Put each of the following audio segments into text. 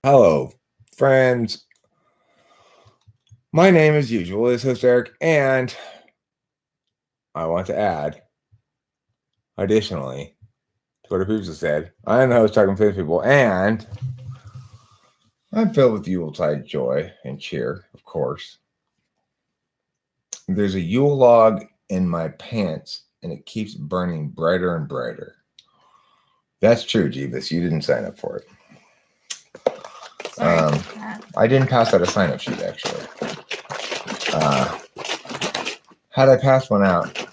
Hello, friends. My name, as usual, is host Eric, and I want to add, additionally, to what people said, I am the host talking to people, and I'm filled with Yuletide joy and cheer, of course. There's a Yule log in my pants, and it keeps burning brighter and brighter. That's true, Jeebus. You didn't sign up for it. Sorry I didn't pass out a sign-up sheet, actually. Had I passed one out,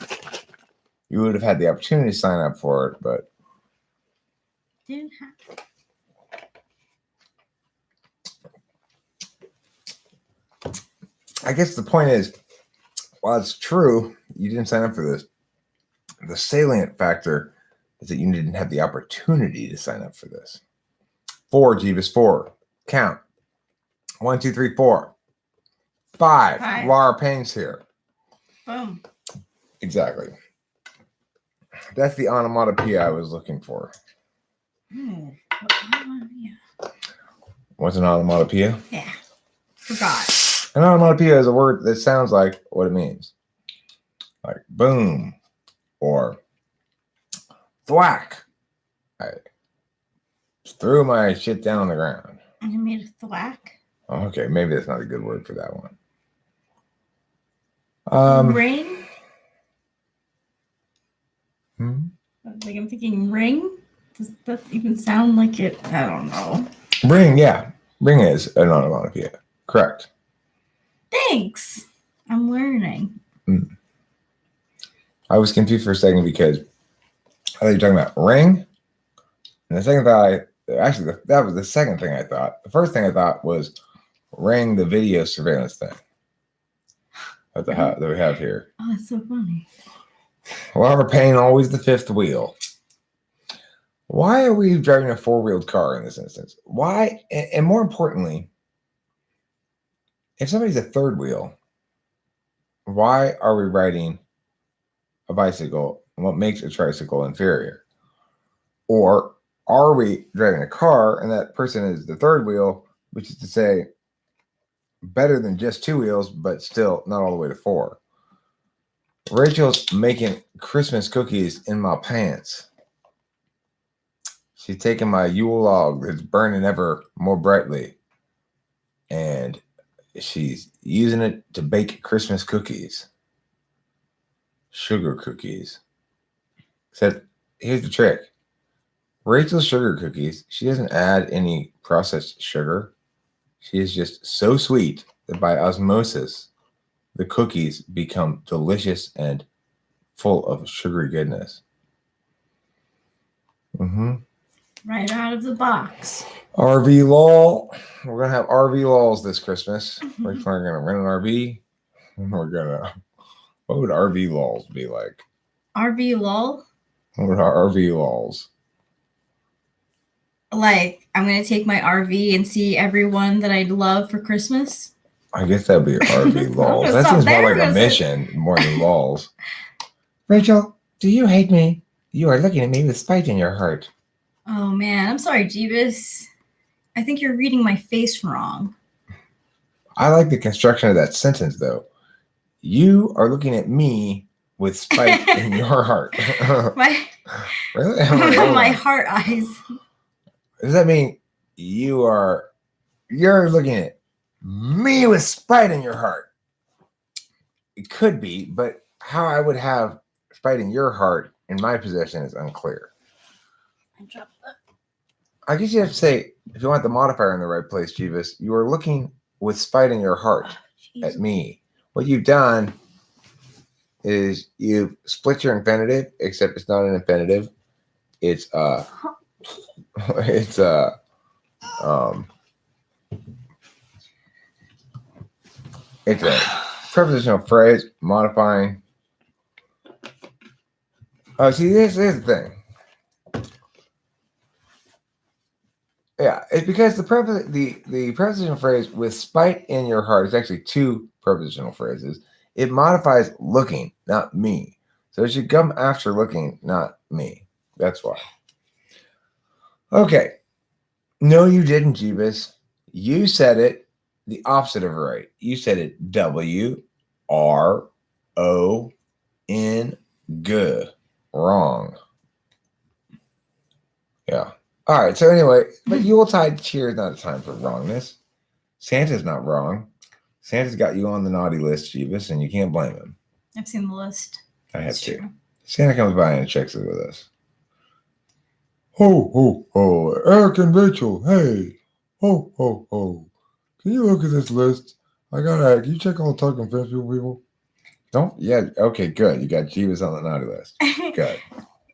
you would have had the opportunity to sign up for it, but didn't have. I guess the point is, while it's true, you didn't sign up for this. The salient factor is that you didn't have the opportunity to sign up for this. 4, Jeebus, 4. Count. 1, 2, 3, 4. 5. Laura Payne's here. Boom. Exactly. That's the onomatopoeia I was looking for. What's an onomatopoeia? Yeah. Forgot. An onomatopoeia is a word that sounds like what it means. Like boom or thwack. I threw my shit down on the ground. And you made a thwack? Okay, maybe that's not a good word for that one. Ring? Like I'm thinking ring? Does that even sound like it? I don't know. Ring, yeah. Ring is an onomatopoeia. Correct. Thanks. I'm learning. I was confused for a second because I thought you were talking about ring. And the second thought, that was the second thing I thought. The first thing I thought was Ring, the video surveillance thing that we have here. Oh, that's so funny. Laura Payne, always the fifth wheel. Why are we driving a four-wheeled car in this instance? Why? And more importantly, if somebody's a third wheel, why are we riding a bicycle and what makes a tricycle inferior? Or are we driving a car and that person is the third wheel, which is to say better than just 2 wheels, but still not all the way to 4? Rachel's making Christmas cookies in my pants. She's taking my Yule log that's burning ever more brightly, and she's using it to bake Christmas cookies. Sugar cookies. Except, here's the trick. Rachel's sugar cookies, she doesn't add any processed sugar. She is just so sweet that by osmosis, the cookies become delicious and full of sugary goodness. Right out of the box. RV lol. We're going to have RV lols this Christmas. We're going to rent an RV. What would RV lols be like? RV lol? What would our RV lols? Like, I'm going to take my RV and see everyone that I love for Christmas? I guess that'd be RV lols. That seems more like a mission more than lols. Rachel, do you hate me? You are looking at me with spite in your heart. Oh, man. I'm sorry, Jeebus. I think you're reading my face wrong. I like the construction of that sentence, though. You are looking at me with spite in your heart. Really? My heart eyes. Does that mean you're looking at me with spite in your heart? It could be, but how I would have spite in your heart in my possession is unclear. I dropped that. I guess you have to say, if you want the modifier in the right place, Jeebus, you are looking with spite in your heart at me. What you've done is you've split your infinitive, except it's not an infinitive. It's a prepositional phrase modifying. Oh, see, here's the thing. Yeah, it's because the prepositional phrase with spite in your heart is actually 2 prepositional phrases. It modifies looking, not me. So it should come after looking, not me. That's why. Okay. No, you didn't, Jeebus. You said it the opposite of right. You said it WRON G. Wrong. Yeah. All right. So anyway, but Yuletide cheer is not a time for wrongness. Santa's not wrong. Santa's got you on the naughty list, Jeebus, and you can't blame him. I've seen the list. I have It's to. true. Santa comes by and checks it with us. Ho, ho, ho. Eric and Rachel, hey. Ho, ho, ho. Can you look at this list? I gotta, can you check all the talking French people? Don't, yeah, okay, good. You got Jeebus on the naughty list. Good.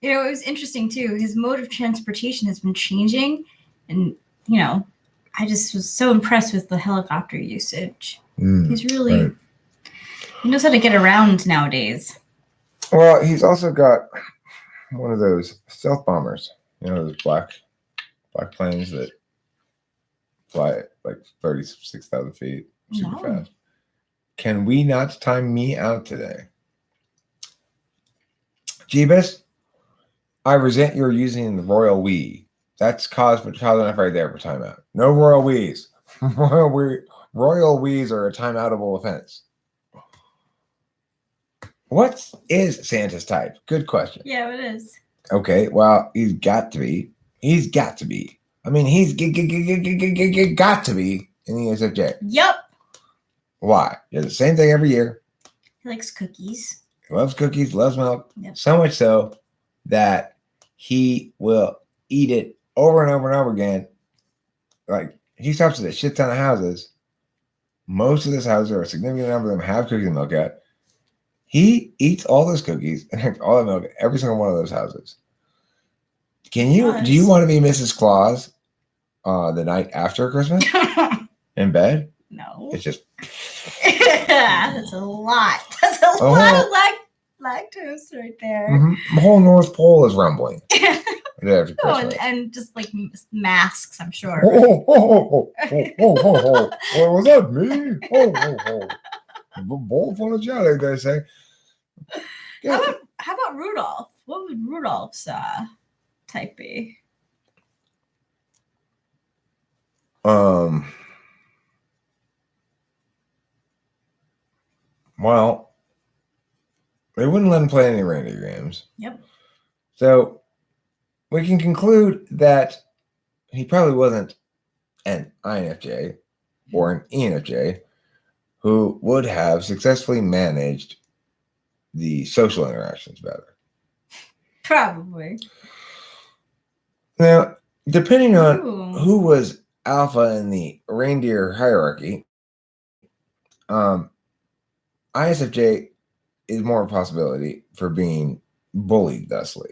You know, it was interesting too. His mode of transportation has been changing, and you know, I just was so impressed with the helicopter usage. He's really right. he knows how to get around nowadays. Well, he's also got one of those stealth bombers. You know, those black planes that fly at like 36,000 feet, super No. fast. Can we not time me out today? Jeebus, I resent your using the royal we. That's cause enough right there for timeout. No royal we's. Royal we's are a timeoutable offense. What is Santa's type? Good question. Yeah, it is. Okay, well, he's got to be. He's got to be. I mean, he's got to be in the ESFJ. Yep. Why? Does the same thing every year. He likes cookies. He loves cookies, loves milk. Yep. So much so that he will eat it over and over and over again. Like, he stops at a shit ton of houses. Most of those houses, or a significant number of them, have cookies and milk at. He eats all those cookies and drinks all the milk at every single one of those houses. Do you want to be Mrs. Claus the night after Christmas in bed? No. It's just That's a lot. That's a lot of lactose right there. Mm-hmm. The whole North Pole is rumbling. After Christmas. And just like masks, I'm sure. Oh, was that me? Bowl full of jelly, they say. Yeah. How about Rudolph? What would Rudolph's type be? Well, they wouldn't let him play any reindeer games. Yep. So we can conclude that he probably wasn't an INFJ or an ENFJ who would have successfully managed the social interactions better. Probably. Now, depending on Ooh. who was alpha in the reindeer hierarchy, ISFJ is more a possibility for being bullied thusly.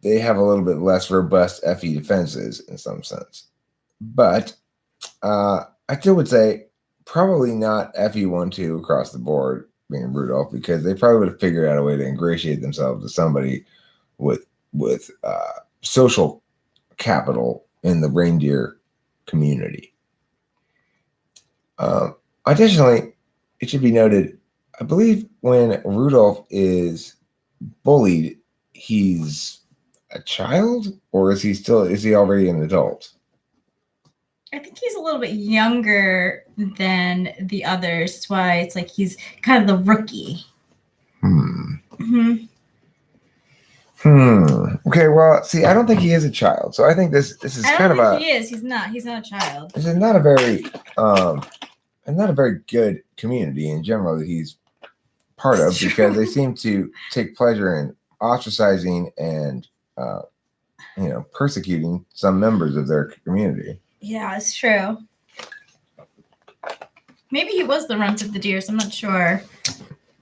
They have a little bit less robust FE defenses in some sense. But I still would say probably not FE1-2 across the board being Rudolph, because they probably would have figured out a way to ingratiate themselves to somebody with social capital in the reindeer community. Additionally, it should be noted, I believe when Rudolph is bullied, he's a child, or is he already an adult? I think he's a little bit younger than the others. That's why it's like he's kind of the rookie. Okay, well, see, I don't think he is a child, so I think this is kind of a. He is. He's not. He's not a child. This is not a very good community in general that he's part of, because they seem to take pleasure in ostracizing and persecuting some members of their community. Yeah, it's true. Maybe he was the runt of the deers. I'm not sure.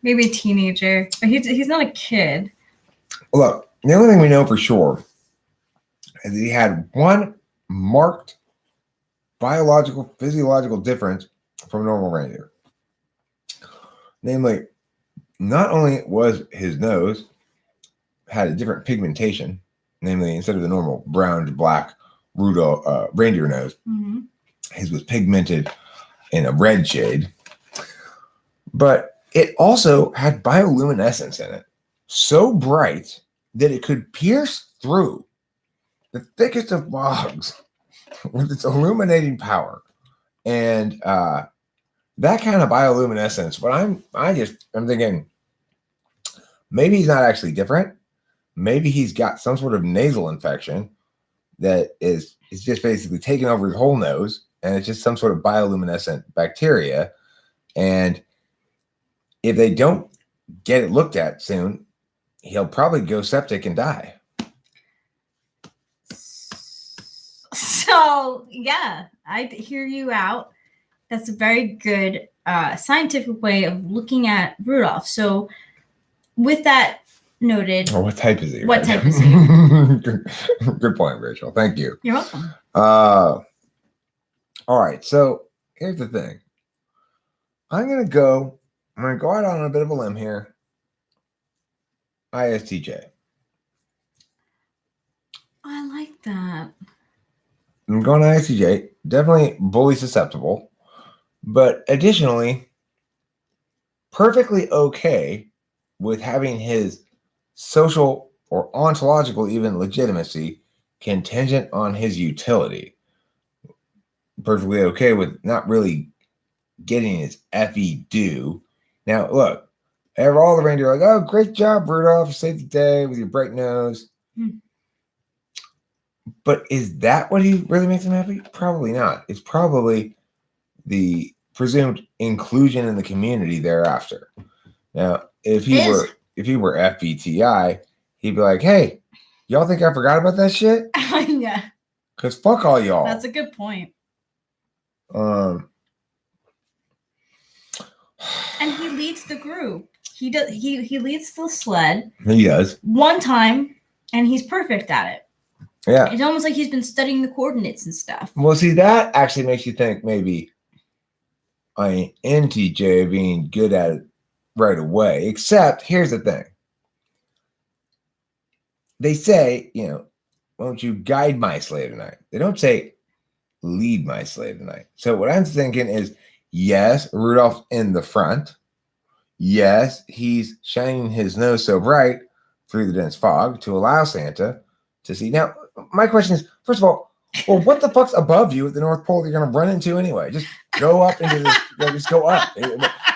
Maybe a teenager, but he's not a kid. Look, the only thing we know for sure is that he had one marked physiological difference from normal reindeer. Namely, not only was his nose had a different pigmentation, namely instead of the normal brown to black Rudolph reindeer nose, his was pigmented in a red shade, but it also had bioluminescence in it, so bright that it could pierce through the thickest of bogs with its illuminating power. And that kind of bioluminescence, but I'm thinking maybe he's not actually different. Maybe he's got some sort of nasal infection that is just basically taking over his whole nose, and it's just some sort of bioluminescent bacteria. And if they don't get it looked at soon, he'll probably go septic and die. So yeah, I hear you out. That's a very good scientific way of looking at Rudolph. So with that noted, Or what type is he? What type is he? Good point, Rachel. Thank you. You're welcome. All right. So here's the thing. I'm gonna go out on a bit of a limb here. ISTJ. I like that. I'm going ISTJ. Definitely bully susceptible, but additionally, perfectly okay with having his social or ontological even legitimacy contingent on his utility. Perfectly okay with not really getting his FE due. Now, look, all the reindeer are like, oh, great job, Rudolph. You saved the day with your bright nose. But is that what he really makes him happy? Probably not. It's probably the presumed inclusion in the community thereafter. Now, if he were FBTI, he'd be like, hey, y'all think I forgot about that shit? Yeah. Because fuck all y'all. That's a good point. And he leads the group. He does. He leads the sled. He does. One time, and he's perfect at it. Yeah. It's almost like he's been studying the coordinates and stuff. Well, see, that actually makes you think maybe INTJ being good at it right away. Except, here's the thing. They say, won't you guide my sleigh tonight? They don't say lead my sleigh tonight. So what I'm thinking is, yes, Rudolph's in the front. Yes, he's shining his nose so bright through the dense fog to allow Santa to see. Now, my question is, first of all, well, what the fuck's above you at the North Pole that you're going to run into anyway? Just go up into this, just go up.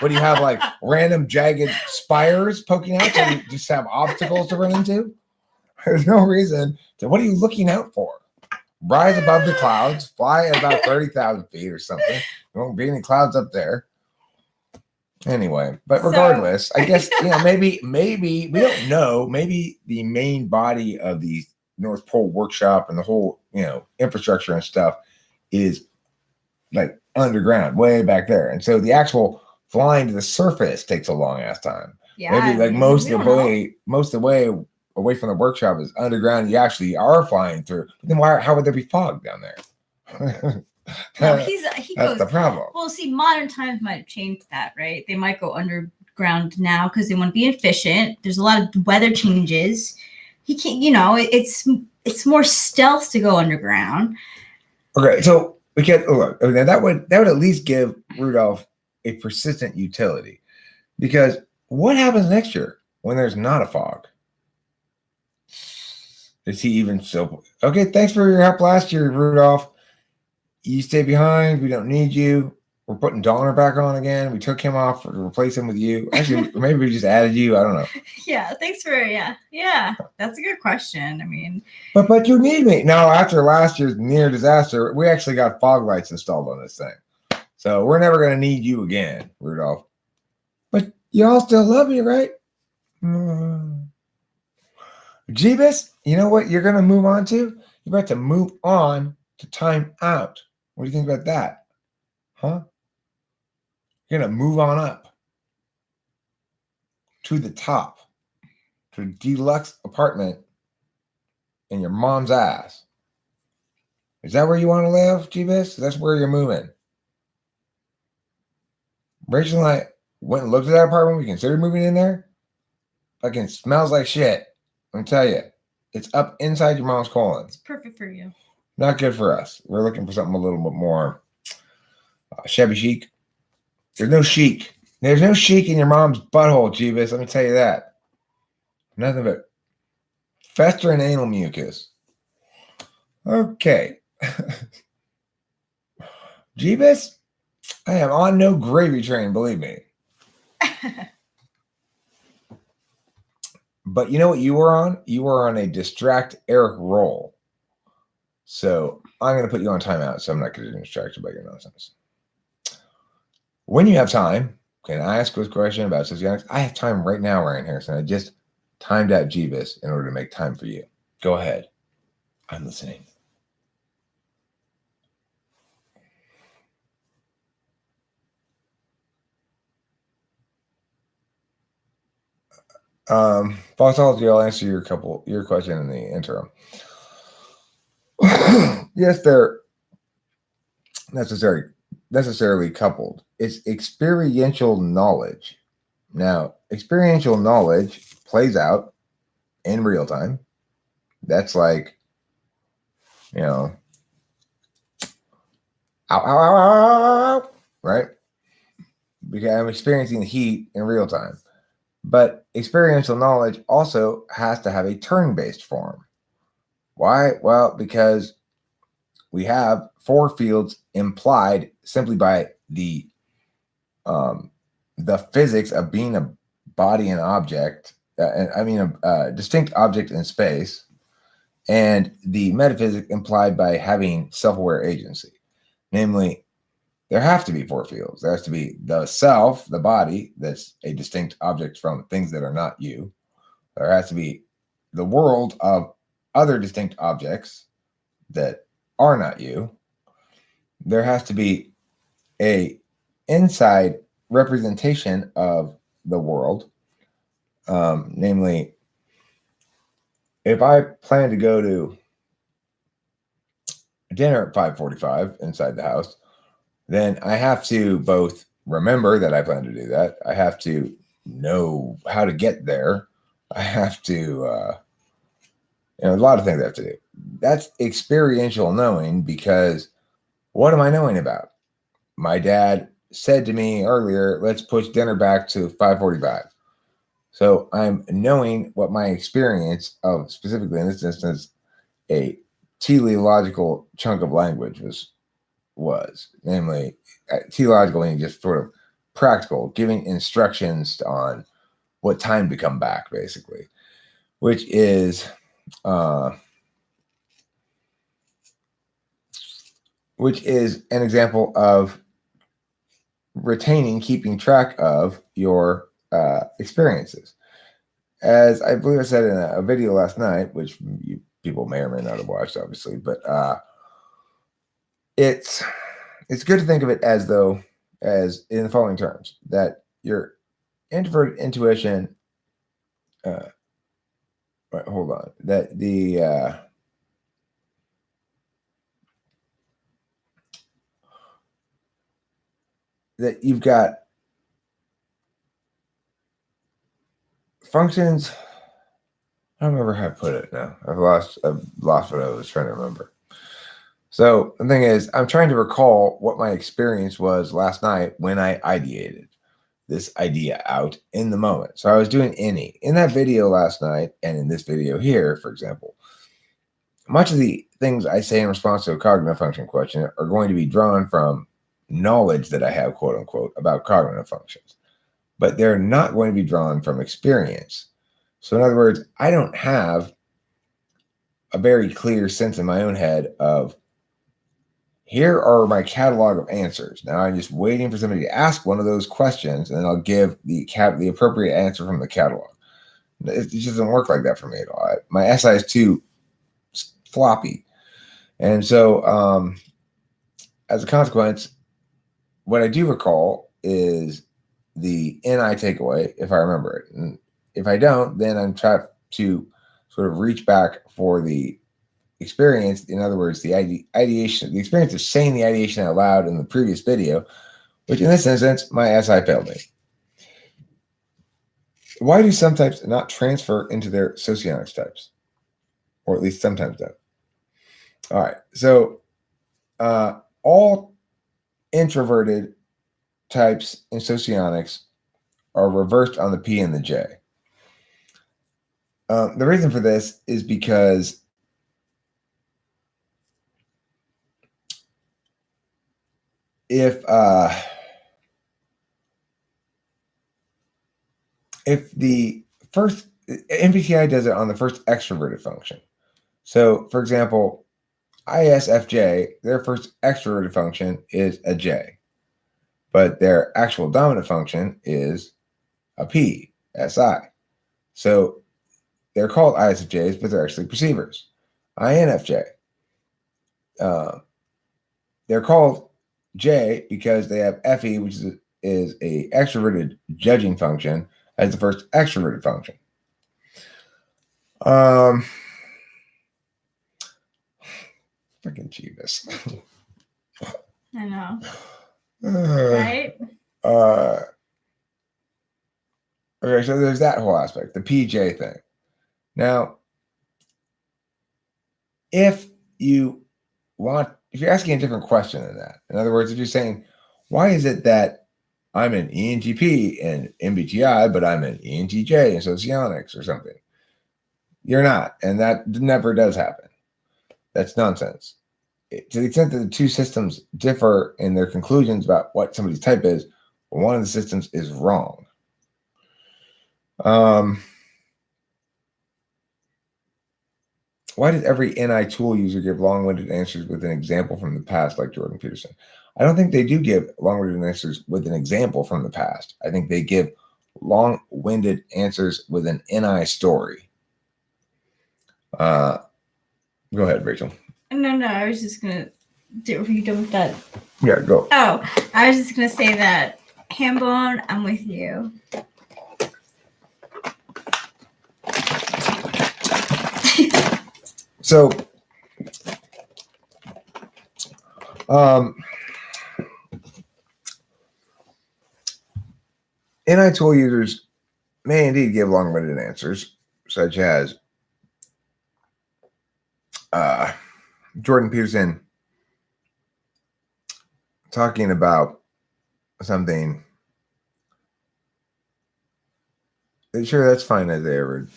What do you have, like random jagged spires poking out so you just have obstacles to run into? There's no reason to, what are you looking out for? Rise above the clouds, fly at about 30,000 feet or something. There won't be any clouds up there. Anyway, but regardless, I guess, maybe, we don't know. Maybe the main body of the North Pole workshop and the whole, infrastructure and stuff is like underground, way back there. And so the actual flying to the surface takes a long ass time. Yeah, maybe like most of the way away from the workshop is underground. You actually are flying through. But then how would there be fog down there? No, that's the problem. Well, see, modern times might have changed that, right? They might go underground now because they want to be efficient. There's a lot of weather changes. He can't, it's more stealth to go underground. Okay, so we can look. Okay, that would at least give Rudolph a persistent utility, because what happens next year when there's not a fog? Is he even so? Okay, thanks for your help last year, Rudolph. You stay behind. We don't need you. We're putting Donner back on again. We took him off to replace him with you. Actually, maybe we just added you. I don't know. Yeah, thanks for yeah. That's a good question. I mean, but you need me now. After last year's near disaster, we actually got fog lights installed on this thing, so we're never going to need you again, Rudolph. But y'all still love me, right? Jeebus, you know what you're going to move on to? You're about to move on to time out. What do you think about that? Huh? You're going to move on up to the top, to a deluxe apartment in your mom's ass. Is that where you want to live, Jeebus? That's where you're moving. Rachel and I went and looked at that apartment. We considered moving in there. Fucking smells like shit. Let me tell you. It's up inside your mom's colon. It's perfect for you. Not good for us. We're looking for something a little bit more shabby chic. There's no chic. There's no chic in your mom's butthole, Jeebus. Let me tell you that. Nothing but festering anal mucus. Okay. Jeebus, I am on no gravy train, believe me. But you know what you were on? You were on a distract Eric roll. So I'm going to put you on timeout, so I'm not getting distracted by your nonsense. When you have time, can I ask a question about sociology? I have time right now, Ryan Harrison. I just timed out Jeebus in order to make time for you. Go ahead. I'm listening. Foxology, I'll answer your question in the interim. Yes, they're necessarily coupled. It's experiential knowledge. Now, experiential knowledge plays out in real time. That's like, ow, ow, ow, ow, ow, ow, right? Because I'm experiencing heat in real time. But experiential knowledge also has to have a turn-based form. Why? Well, because we have four fields implied simply by the physics of being a body and object, a distinct object in space, and the metaphysics implied by having self-aware agency. Namely, there have to be four fields. There has to be the self, the body, that's a distinct object from things that are not you. There has to be the world of other distinct objects that are not you. There has to be a inside representation of the world. Namely, if I plan to go to dinner at 5:45 inside the house, then I have to both remember that I plan to do that. I have to know how to get there. I have to, a lot of things I have to do. That's experiential knowing, because what am I knowing about? My dad said to me earlier, let's push dinner back to 5:45. So I'm knowing what my experience of, specifically in this instance, a teleological chunk of language was. Namely, teleological meaning just sort of practical, giving instructions on what time to come back, basically, which is an example of keeping track of your experiences. As I believe I said in a video last night, which people may or may not have watched, obviously, but it's good to think of it as in the following terms: that your introverted intuition, hold on, that that you've got functions. I don't remember how to put it now. I've lost what I was trying to remember. So the thing is, I'm trying to recall what my experience was last night when I ideated this idea out in the moment. So I was doing in that video last night, and in this video here, for example, much of the things I say in response to a cognitive function question are going to be drawn from knowledge that I have, quote unquote, about cognitive functions, but they're not going to be drawn from experience. So in other words, I don't have a very clear sense in my own head of, here are my catalog of answers. Now I'm just waiting for somebody to ask one of those questions, and then I'll give the appropriate answer from the catalog. It just doesn't work like that for me at all. My SI is too floppy. And so as a consequence, what I do recall is the NI takeaway, if I remember it. And if I don't, then I'm trying to sort of reach back for the experience. In other words, the ideation, the experience of saying the ideation out loud in the previous video, which in this instance, my SI failed me. Why do some types not transfer into their socionics types? Or at least sometimes don't. All right. So all introverted types in socionics are reversed on the P and the J. The reason for this is because if if the first MBTI does it on the first extroverted function. So, for example, ISFJ, their first extroverted function is a J, but their actual dominant function is a P, SI. So they're called ISFJs, but they're actually perceivers. INFJ, they're called J because they have FE, which is a extroverted judging function, as the first extroverted function. Freaking Jeebus. I know. Right? Okay, so there's that whole aspect, the PJ thing. Now, if you're asking a different question than that, in other words, if you're saying, why is it that I'm an ENTP and MBTI, but I'm an ENTJ in socionics or something? You're not, and that never does happen. That's nonsense. To the extent that the two systems differ in their conclusions about what somebody's type is, one of the systems is wrong. Why did every NI tool user give long-winded answers with an example from the past, like Jordan Peterson? I don't think they do give long-winded answers with an example from the past. I think they give long-winded answers with an NI story. Go ahead, Rachel. No, I was just gonna. Were you done with that? Yeah, go. Oh, I was just gonna say that Hambone, I'm with you. So, NI tool users may indeed give long-winded answers, such as Jordan Peterson talking about something. Sure, that's fine, Isaiah Rude.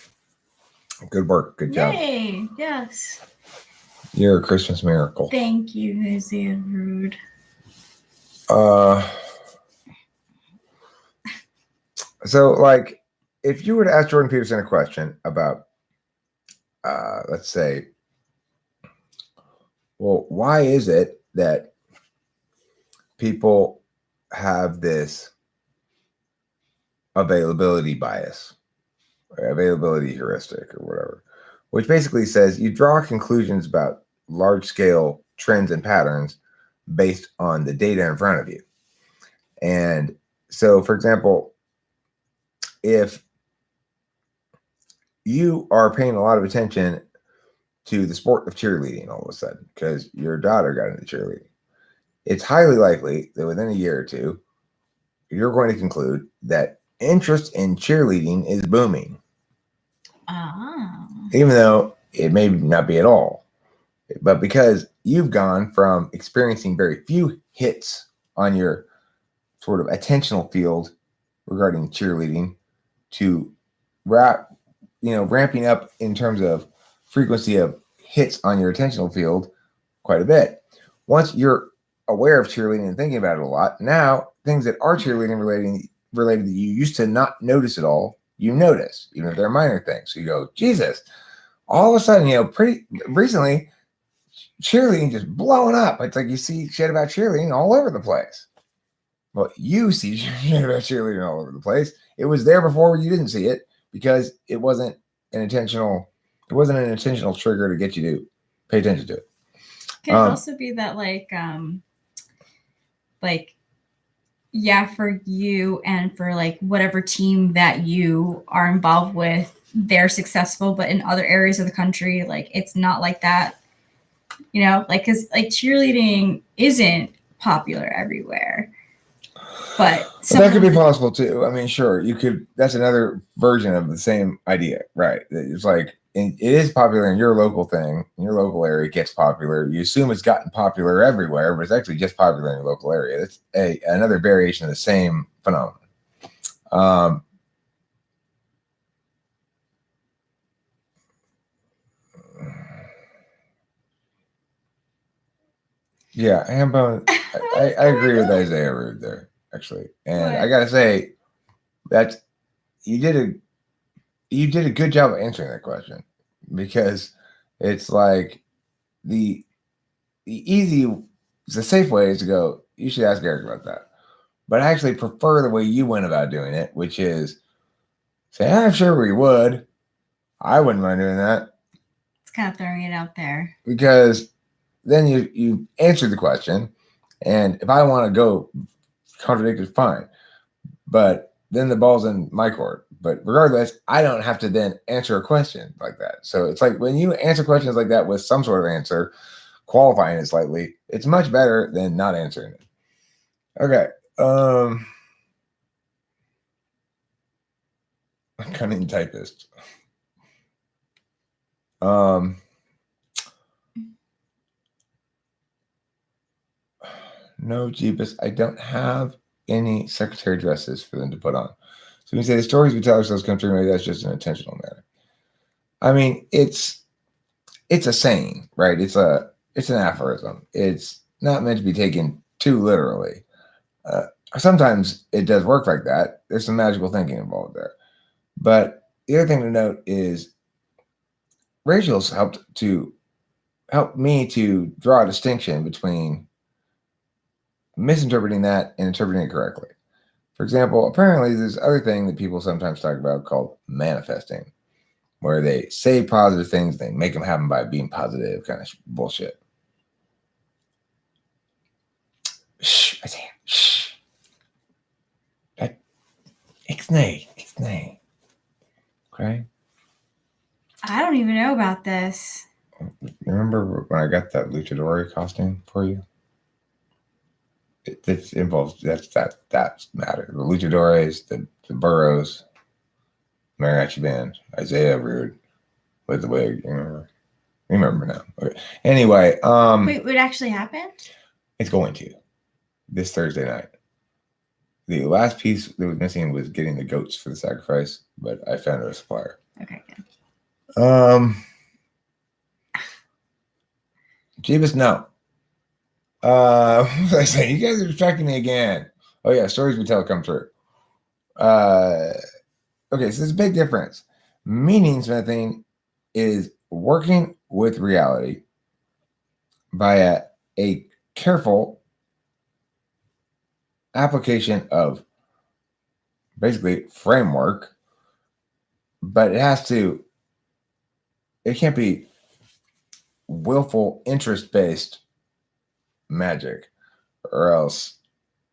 Good work. Good job. Yay, yes. You're a Christmas miracle. Thank you, Isaiah Rude. So, like, if you were to ask Jordan Peterson a question about, let's say, well, why is it that people have this availability bias or availability heuristic or whatever, which basically says you draw conclusions about large-scale trends and patterns based on the data in front of you. And so, for example, if you are paying a lot of attention to the sport of cheerleading all of a sudden because your daughter got into cheerleading, it's highly likely that within a year or two, you're going to conclude that interest in cheerleading is booming. Even though it may not be at all. But because you've gone from experiencing very few hits on your sort of attentional field regarding cheerleading to ramping up in terms of frequency of hits on your attentional field quite a bit. Once you're aware of cheerleading and thinking about it a lot, now things that are cheerleading related that you used to not notice at all, you notice, even if they're minor things. So you go, Jesus, all of a sudden, pretty recently, cheerleading just blowing up. It's like you see shit about cheerleading all over the place. Well, you see shit about cheerleading all over the place. It was there before you didn't see it because it wasn't an intentional trigger to get you to pay attention to it. Could also be that yeah, for you and for like whatever team that you are involved with, they're successful, but in other areas of the country, like it's not like that, because like cheerleading isn't popular everywhere. But that could be possible too. I mean, sure, that's another version of the same idea, right? It's like it is popular in your local thing, in your local area, it gets popular. You assume it's gotten popular everywhere, but it's actually just popular in your local area. That's another variation of the same phenomenon. Yeah, Hambone, I agree with Isaiah Rude there, actually. And I got to say, that's you did a good job of answering that question, because it's like the safe way is to go, you should ask Eric about that. But I actually prefer the way you went about doing it, which is say, I'm sure we would. I wouldn't mind doing that. It's kind of throwing it out there. Because then you answer the question. And if I want to go contradict, it's fine. But then the ball's in my court. But regardless, I don't have to then answer a question like that. So it's like when you answer questions like that with some sort of answer, qualifying it slightly, it's much better than not answering it. Okay. Cunning typist. No, Jeebus, I don't have any secretary dresses for them to put on. So we say the stories we tell ourselves come true. Maybe that's just an intentional matter. I mean, it's a saying, right? It's an aphorism. It's not meant to be taken too literally. Sometimes it does work like that. There's some magical thinking involved there. But the other thing to note is Rachel's helped me to draw a distinction between misinterpreting that and interpreting it correctly. For example, apparently there's other thing that people sometimes talk about called manifesting, where they say positive things, they make them happen by being positive, kind of bullshit. Shh, I say, shh. Ixnay. Okay. I don't even know about this. Remember when I got that luchador costume for you? It involves that matter. The luchadores, the burros, mariachi band, Isaiah Rude with the wig. You remember now. Okay. Anyway, Wait, what actually happened? It's going to this Thursday night. The last piece that was missing was getting the goats for the sacrifice, but I found a supplier. Okay, good. Jeebus, no. What was I saying? You guys are distracting me again. Oh yeah, stories we tell come true. Okay, so there's a big difference. Meaning-smithing is working with reality via a careful application of basically framework, but it can't be willful interest-based magic, or else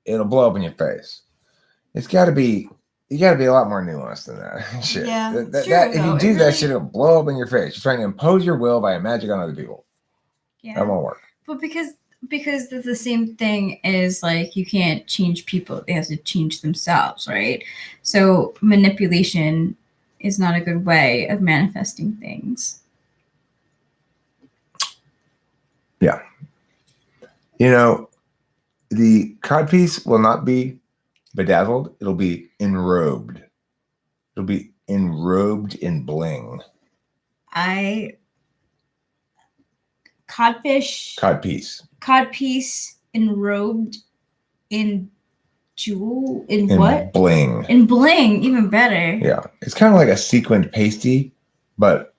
it'll blow up in your face. You got to be a lot more nuanced than that. Shit. Yeah, If you do that shit, it'll blow up in your face. You're trying to impose your will by magic on other people. Yeah. That won't work. But because it's the same thing is like you can't change people; they have to change themselves, right? So manipulation is not a good way of manifesting things. Yeah. The codpiece will not be bedazzled. It'll be enrobed. It'll be enrobed in bling. Codpiece Enrobed in jewel in what? Bling. In bling, even better. Yeah. It's kind of like a sequined pasty, but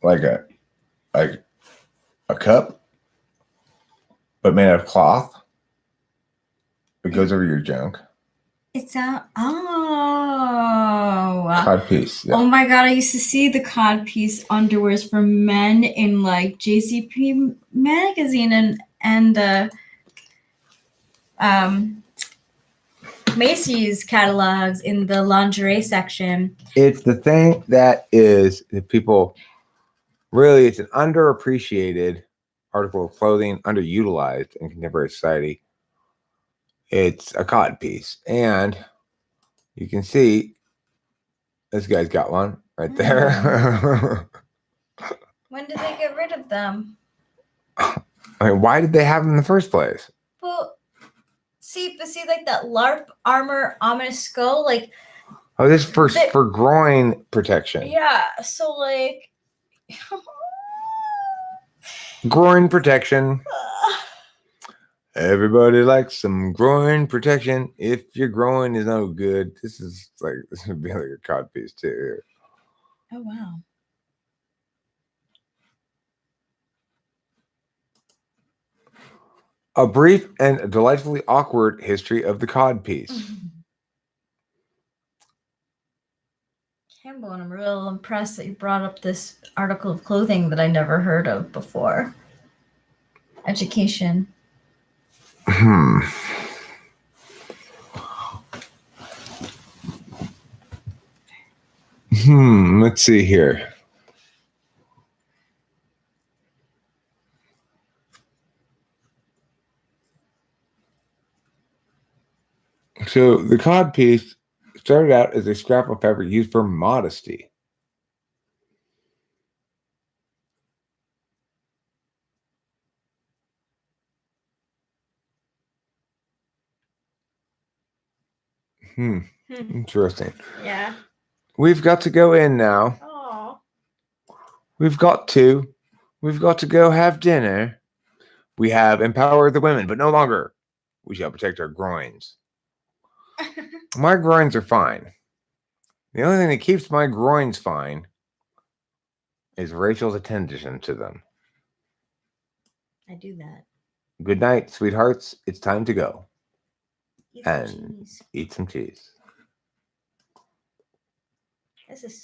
like a cup, but made out of cloth. It goes over your junk. It's a codpiece. Yeah. Oh my god! I used to see the codpiece underwears for men in like JCP magazine and Macy's catalogs in the lingerie section. It's the thing that people really. It's an underappreciated article of clothing, underutilized in contemporary society. It's a codpiece, and you can see this guy's got one right there. When did they get rid of them? I mean, why did they have them in the first place? Well, see, like that LARP armor, ominous skull, like. Oh, this for groin protection. Yeah, so like. Groin protection. Everybody likes some groin protection. If your groin is no good, this would be like a cod piece too. Here. Oh wow. A brief and delightfully awkward history of the cod piece. Campbell, and I'm real impressed that you brought up this article of clothing that I never heard of before. Education. Let's see here. So the cod piece started out as a scrap of fabric used for modesty. Interesting. Yeah. We've got to go in now. Oh. We've got to go have dinner. We have empowered the women, but no longer. We shall protect our groins. My groins are fine. The only thing that keeps my groins fine is Rachel's attention to them. I do that. Good night, sweethearts. It's time to go. Eat some And cheese. eat some cheese. This is